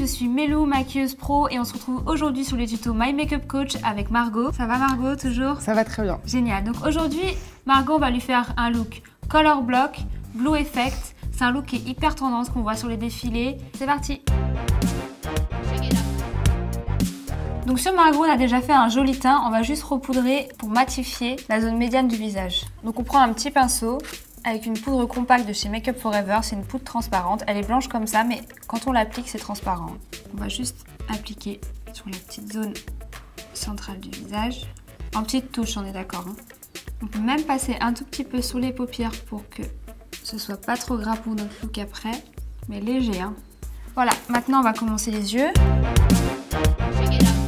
suis Melou, maquilleuse pro et on se retrouve aujourd'hui sur le tuto My Makeup Coach avec Margot. Ça va Margot, toujours? Ça va très bien. Génial. Donc aujourd'hui, Margot va lui faire un look Color Block, Blue Effect. C'est un look qui est hyper tendance qu'on voit sur les défilés. C'est parti! Donc sur Margot, on a déjà fait un joli teint. On va juste repoudrer pour matifier la zone médiane du visage. Donc on prend un petit pinceau avec une poudre compacte de chez Make Up For Ever. C'est une poudre transparente. Elle est blanche comme ça, mais quand on l'applique, c'est transparent. On va juste appliquer sur la petite zone centrale du visage. En petite touche, on est d'accord, hein. On peut même passer un tout petit peu sur les paupières pour que ce soit pas trop gras pour notre look après, mais léger, hein. Voilà, maintenant on va commencer les yeux.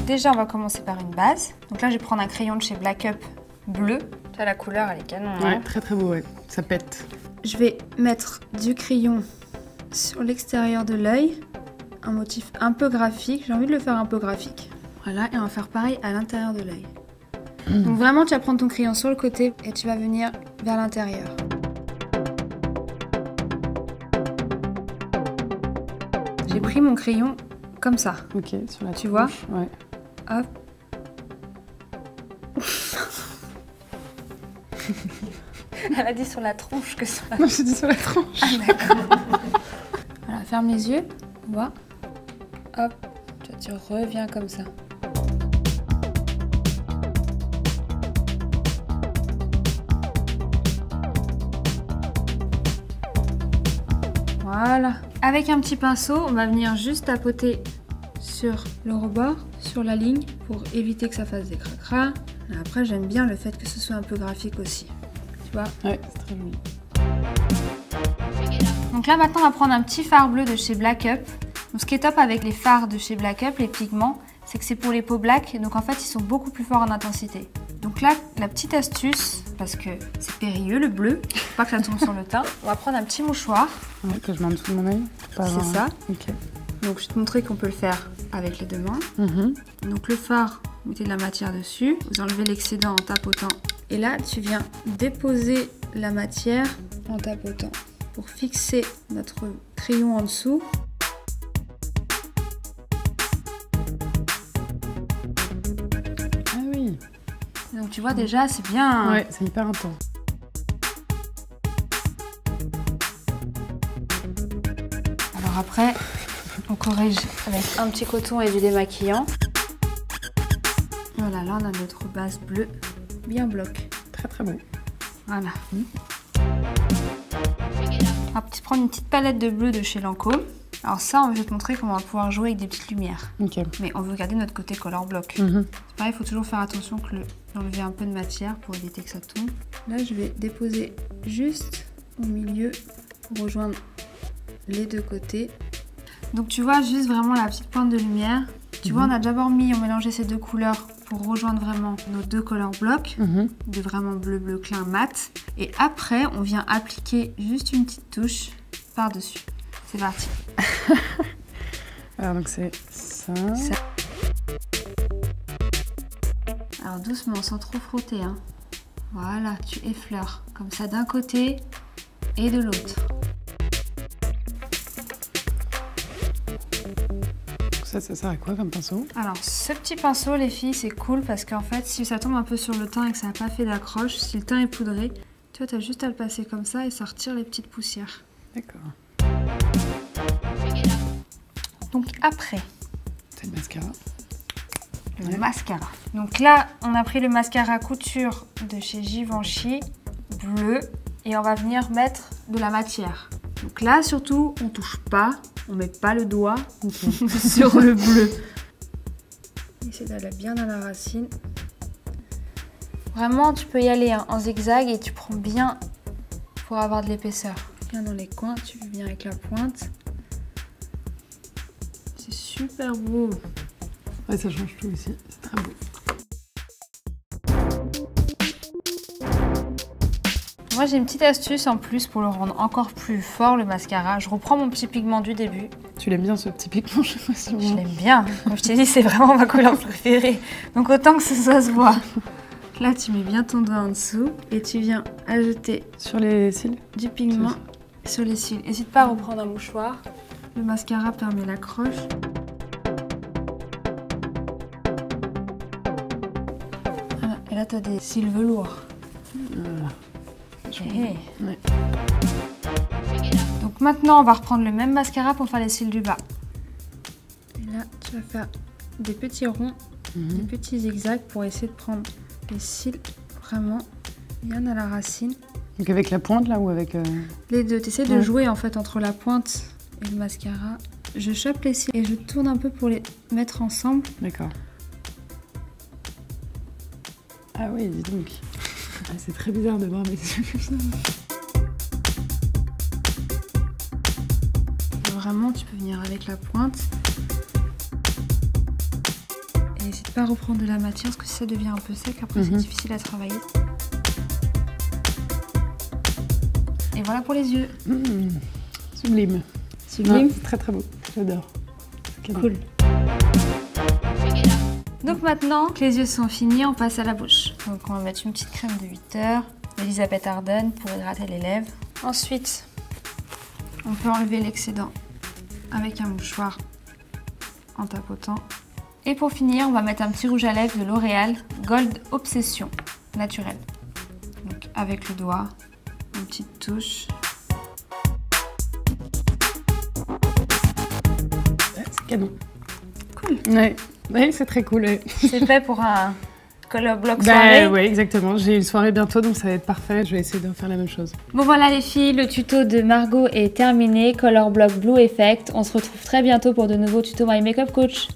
Déjà, on va commencer par une base. Donc là, je vais prendre un crayon de chez Black Up bleu. Tu vois, la couleur, elle est canon. Ouais, hein. très très beau, ouais. Ça pète. Je vais mettre du crayon sur l'extérieur de l'œil. Un motif un peu graphique. J'ai envie de le faire un peu graphique. Voilà, et on va faire pareil à l'intérieur de l'œil. Donc vraiment, tu vas prendre ton crayon sur le côté et tu vas venir vers l'intérieur. J'ai pris mon crayon comme ça. Ok, sur la Tu vois? Ouais. Hop. Elle a dit sur la tronche que sur la... Non, j'ai dit sur la tranche. Ah d'accord. Voilà, ferme les yeux. On voit. Hop. Tu reviens comme ça. Voilà. Avec un petit pinceau, on va venir juste tapoter sur le rebord, sur la ligne, pour éviter que ça fasse des cracras. Après, j'aime bien le fait que ce soit un peu graphique aussi. Tu vois? Ouais, c'est très joli. Donc là, maintenant, on va prendre un petit fard bleu de chez Black Up. Donc, ce qui est top avec les fards de chez Black Up, les pigments, c'est que c'est pour les peaux black. Donc, en fait, ils sont beaucoup plus forts en intensité. Donc là, la petite astuce, parce que c'est périlleux le bleu, faut pas que ça tombe sur le teint. On va prendre un petit mouchoir. Ouais, que je mets en dessous de mon œil. C'est ça. Ok. Donc, je vais te montrer qu'on peut le faire avec les deux mains. Donc, le fard, vous mettez de la matière dessus. Vous enlevez l'excédent en tapotant. Et là, tu viens déposer la matière en tapotant pour fixer notre crayon en dessous. Ah oui. Donc, tu vois déjà, c'est bien. Ouais, c'est hyper intense. Alors après, on corrige avec un petit coton et du démaquillant. Voilà, là on a notre base bleue, bien bloc. Très très beau. Voilà. On va prendre une petite palette de bleu de chez Lancôme. Alors ça, je vais te montrer comment on va pouvoir jouer avec des petites lumières. Ok. Mais on veut garder notre côté color block. C'est pareil, il faut toujours faire attention d'enlever un peu de matière pour éviter que ça tombe. Là, je vais déposer juste au milieu pour rejoindre les deux côtés. Donc tu vois juste vraiment la petite pointe de lumière. Tu vois, on a d'abord mélangé ces deux couleurs pour rejoindre vraiment nos deux color blocks, de vraiment bleu clin mat. Et après, on vient appliquer juste une petite touche par-dessus. C'est parti. Alors donc c'est ça. Alors doucement, sans trop frotter, hein. Voilà, tu effleures comme ça d'un côté et de l'autre. Ça sert à quoi comme pinceau? Alors ce petit pinceau, les filles, c'est cool parce qu'en fait, si ça tombe un peu sur le teint et que ça n'a pas fait d'accroche, si le teint est poudré, tu vois, tu as juste à le passer comme ça et ça retire les petites poussières. D'accord. Donc après, c'est le mascara. Le mascara. Donc là, on a pris le mascara couture de chez Givenchy, bleu, et on va venir mettre de la matière. Donc là, surtout, on touche pas, on met pas le doigt sur le bleu. Essaye d'aller bien dans la racine. Vraiment, tu peux y aller en zigzag et tu prends bien pour avoir de l'épaisseur. Bien dans les coins, tu viens avec la pointe. C'est super beau. Ouais, ça change tout ici, c'est très beau. Moi j'ai une petite astuce en plus pour le rendre encore plus fort le mascara. Je reprends mon petit pigment du début. Tu l'aimes bien ce petit pigment, je sais pas si Je l'aime bien. Comme je t'ai dit, c'est vraiment ma couleur préférée. Donc autant que ça se voit. Là tu mets bien ton doigt en dessous et tu viens ajouter sur les cils du pigment sur les cils. N'hésite pas à reprendre un mouchoir. Le mascara permet l'accroche. t'as des cils velours. Ouais. Donc maintenant, on va reprendre le même mascara pour faire les cils du bas. Et là, tu vas faire des petits ronds, des petits zigzags pour essayer de prendre les cils vraiment bien à la racine. Donc avec la pointe là ou avec... Les deux, tu essaies de jouer en fait entre la pointe et le mascara. Je chope les cils et je tourne un peu pour les mettre ensemble. D'accord. Ah oui, dis donc. Ah, c'est très bizarre de voir mes yeux comme ça. Vraiment, tu peux venir avec la pointe. Et essayer de pas reprendre de la matière parce que si ça devient un peu sec, après c'est difficile à travailler. Et voilà pour les yeux. Sublime. Sublime. Ouais, c'est très très beau. J'adore. Cool. Donc maintenant que les yeux sont finis, on passe à la bouche. Donc on va mettre une petite crème de 8 heures d'Elisabeth Arden pour hydrater les lèvres. Ensuite, on peut enlever l'excédent avec un mouchoir en tapotant. Et pour finir, on va mettre un petit rouge à lèvres de L'Oréal Gold Obsession naturel. Donc avec le doigt, une petite touche. C'est canon. Cool. Ouais, c'est très cool. Ouais. C'est fait pour un color block soirée. Ouais, exactement. J'ai une soirée bientôt, donc ça va être parfait. Je vais essayer de faire la même chose. Bon voilà les filles, le tuto de Margot est terminé. Color Block Blue Effect. On se retrouve très bientôt pour de nouveaux tutos My Makeup Coach.